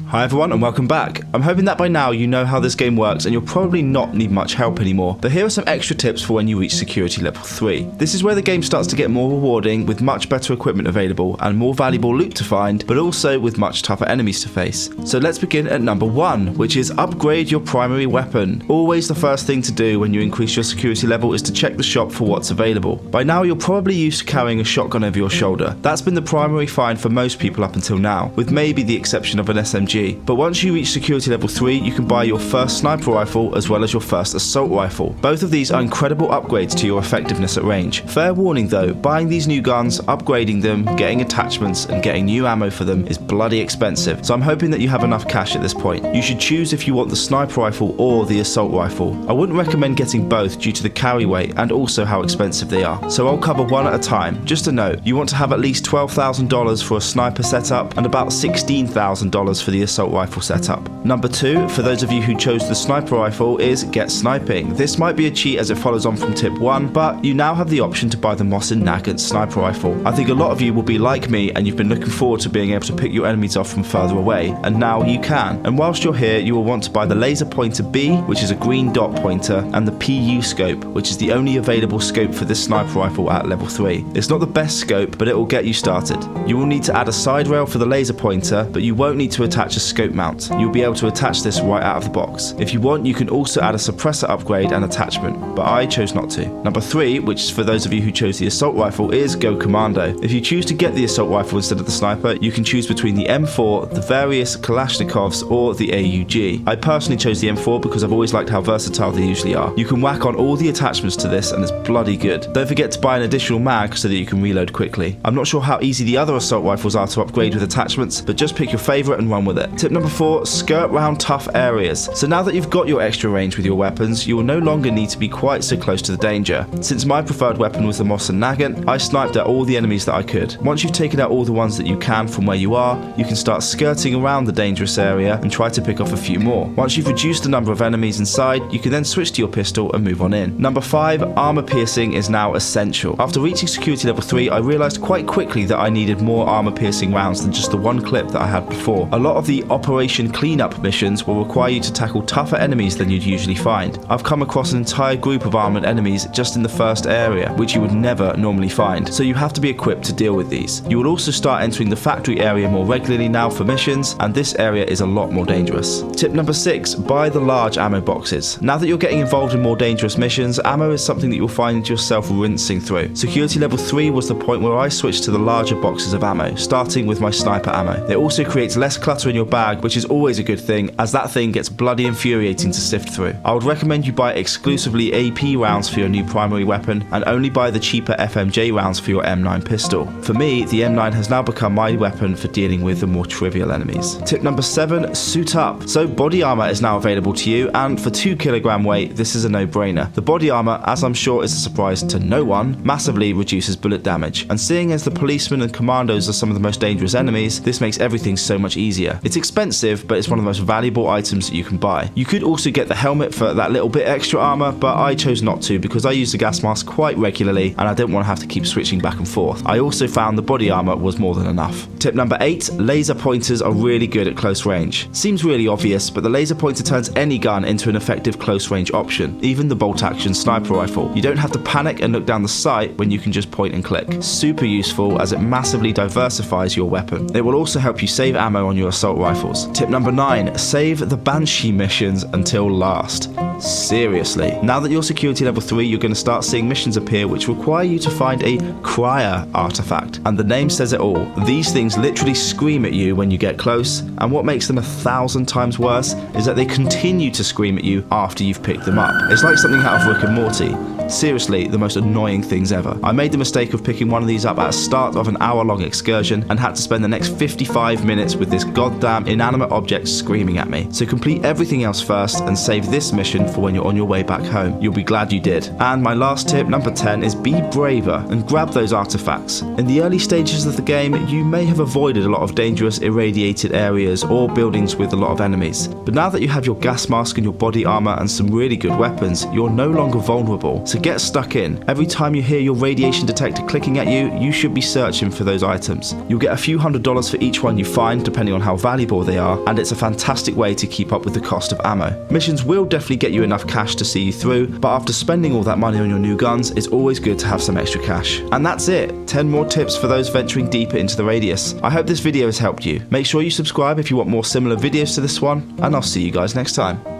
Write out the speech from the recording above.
Hi everyone and welcome back. I'm hoping that by now you know how this game works and you'll probably not need much help anymore, but here are some extra tips for when you reach security level 3. This is where the game starts to get more rewarding with much better equipment available and more valuable loot to find, but also with much tougher enemies to face. So let's begin at number 1, which is upgrade your primary weapon. Always the first thing to do when you increase your security level is to check the shop for what's available. By now you're probably used to carrying a shotgun over your shoulder. That's been the primary find for most people up until now, with maybe the exception of an SMG. But once you reach security level 3, you can buy your first sniper rifle as well as your first assault rifle. Both of these are incredible upgrades to your effectiveness at range. Fair warning though, buying these new guns, upgrading them, getting attachments and getting new ammo for them is bloody expensive, so I'm hoping that you have enough cash at this point. You should choose if you want the sniper rifle or the assault rifle. I wouldn't recommend getting both due to the carry weight and also how expensive they are, so I'll cover one at a time. Just a note, you want to have at least $12,000 for a sniper setup and about $16,000 for the assault rifle setup. Number 2, for those of you who chose the sniper rifle, is get sniping. This might be a cheat as it follows on from tip 1, but you now have the option to buy the Moss & Nagant sniper rifle. I think a lot of you will be like me and you've been looking forward to being able to pick your enemies off from further away, and now you can. And whilst you're here, you will want to buy the laser pointer B, which is a green dot pointer, and the PU scope, which is the only available scope for this sniper rifle at level 3. It's not the best scope, but it will get you started. You will need to add a side rail for the laser pointer, but you won't need to attach a scope mount. You'll be able to attach this right out of the box. If you want, you can also add a suppressor upgrade and attachment, but I chose not to. Number 3, which is for those of you who chose the assault rifle, is go commando. If you choose to get the assault rifle instead of the sniper, you can choose between the M4, the various Kalashnikovs, or the AUG. I personally chose the M4 because I've always liked how versatile they usually are. You can whack on all the attachments to this and it's bloody good. Don't forget to buy an additional mag so that you can reload quickly. I'm not sure how easy the other assault rifles are to upgrade with attachments, but just pick your favourite and run with it. Tip number 4, skirt round tough areas. So now that you've got your extra range with your weapons, you will no longer need to be quite so close to the danger. Since my preferred weapon was the Moss & Nagant, I sniped at all the enemies that I could. Once you've taken out all the ones that you can from where you are, you can start skirting around the dangerous area and try to pick off a few more. Once you've reduced the number of enemies inside, you can then switch to your pistol and move on in. Number 5, armor piercing is now essential. After reaching security level 3, I realized quite quickly that I needed more armor piercing rounds than just the one clip that I had before. A lot of the Operation Cleanup missions will require you to tackle tougher enemies than you'd usually find. I've come across an entire group of armored enemies just in the first area, which you would never normally find, so you have to be equipped to deal with these. You will also start entering the factory area more regularly now for missions, and this area is a lot more dangerous. Tip number 6, buy the large ammo boxes. Now that you're getting involved in more dangerous missions, ammo is something that you'll find yourself rinsing through. Security level 3 was the point where I switched to the larger boxes of ammo, starting with my sniper ammo. It also creates less clutter in your bag, which is always a good thing, as that thing gets bloody infuriating to sift through. I would recommend you buy exclusively AP rounds for your new primary weapon, and only buy the cheaper FMJ rounds for your M9 pistol. For me, the M9 has now become my weapon for dealing with the more trivial enemies. Tip number 7, suit up. So body armor is now available to you, and for 2 kilogram weight, this is a no-brainer. The body armor, as I'm sure is a surprise to no one, massively reduces bullet damage, and seeing as the policemen and commandos are some of the most dangerous enemies, this makes everything so much easier. It's expensive, but it's one of the most valuable items that you can buy. You could also get the helmet for that little bit extra armor, but I chose not to because I use the gas mask quite regularly and I don't want to have to keep switching back and forth. I also found the body armor was more than enough. Tip number 8, laser pointers are really good at close range. Seems really obvious, but the laser pointer turns any gun into an effective close range option, even the bolt action sniper rifle. You don't have to panic and look down the sight when you can just point and click. Super useful as it massively diversifies your weapon. It will also help you save ammo on your assault rifles. Tip number 9, save the Banshee missions until last. Seriously. Now that you're security level 3, you're going to start seeing missions appear which require you to find a crier artifact. And the name says it all. These things literally scream at you when you get close, and what makes them 1,000 times worse is that they continue to scream at you after you've picked them up. It's like something out of Rick and Morty. Seriously, the most annoying things ever. I made the mistake of picking one of these up at the start of an hour-long excursion and had to spend the next 55 minutes with this goddamn inanimate object screaming at me. So complete everything else first and save this mission for when you're on your way back home. You'll be glad you did. And my last tip, number 10, is be braver and grab those artifacts. In the early stages of the game, you may have avoided a lot of dangerous irradiated areas or buildings with a lot of enemies. But now that you have your gas mask and your body armor and some really good weapons, you're no longer vulnerable. So so get stuck in. Every time you hear your radiation detector clicking at you, you should be searching for those items. You'll get a few $100s for each one you find, depending on how valuable they are, and it's a fantastic way to keep up with the cost of ammo. Missions will definitely get you enough cash to see you through, but after spending all that money on your new guns, it's always good to have some extra cash. And that's it, 10 more tips for those venturing deeper into the radius. I hope this video has helped you. Make sure you subscribe if you want more similar videos to this one, and I'll see you guys next time.